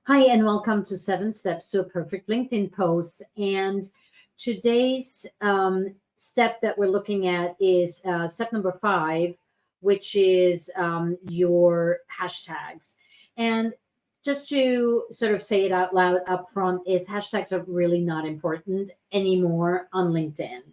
Hi, and welcome to 7 Steps to a Perfect LinkedIn Post. And today's step that we're looking at is step number 5, which is your hashtags. And just to sort of say it out loud up front, is hashtags are really not important anymore on LinkedIn.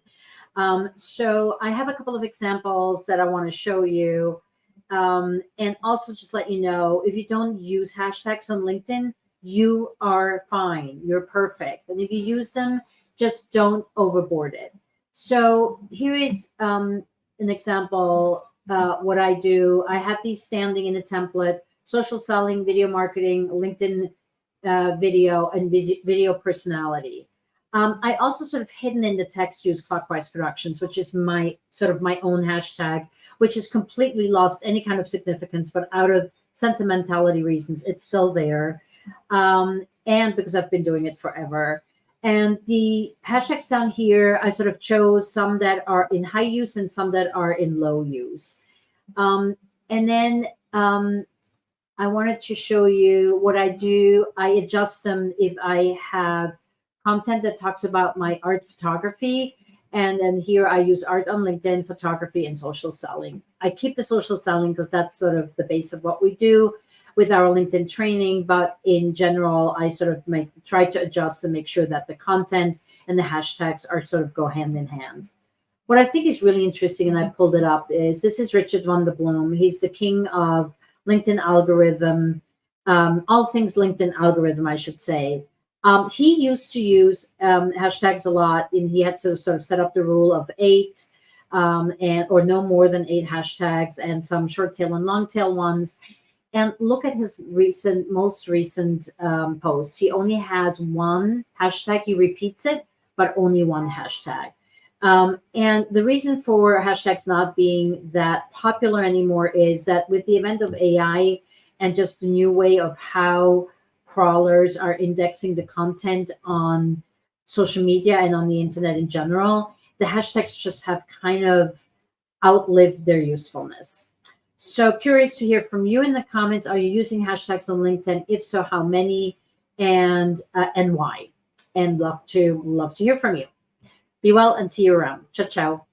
So I have a couple of examples that I want to show you. And also just let you know, if you don't use hashtags on LinkedIn, you are fine. You're perfect. And if you use them, just don't overboard it. So here is an example. What I do, I have these standing in a template: social selling, video marketing, LinkedIn video, and video personality. I also sort of hidden in the text use Clockwise Productions, which is my sort of my own hashtag, which has completely lost any kind of significance, but out of sentimentality reasons, it's still there. And because I've been doing it forever. And the hashtags down here, I sort of chose some that are in high use and some that are in low use. And then I wanted to show you what I do. I adjust them if I have content that talks about my art photography. And then here I use art on LinkedIn, photography, and social selling. I keep the social selling because that's sort of the base of what we do with our LinkedIn training. But in general, I sort of try to adjust and make sure that the content and the hashtags are sort of go hand in hand. What I think is really interesting, and I pulled it up, is this is Richard van der Bloom. He's the king of LinkedIn algorithm, all things LinkedIn algorithm, I should say. He used to use hashtags a lot, and he had to sort of set up the rule of 8 and or no more than 8 hashtags, and some short tail and long tail ones. And look at his most recent posts. He only has one hashtag. He repeats it, but only one hashtag. And the reason for hashtags not being that popular anymore is that with the advent of AI and just the new way of how crawlers are indexing the content on social media and on the internet in general, the hashtags just have kind of outlived their usefulness. So curious to hear from you in the comments. Are you using hashtags on LinkedIn? If so, how many and why? And love to hear from you. Be well and see you around. Ciao, ciao.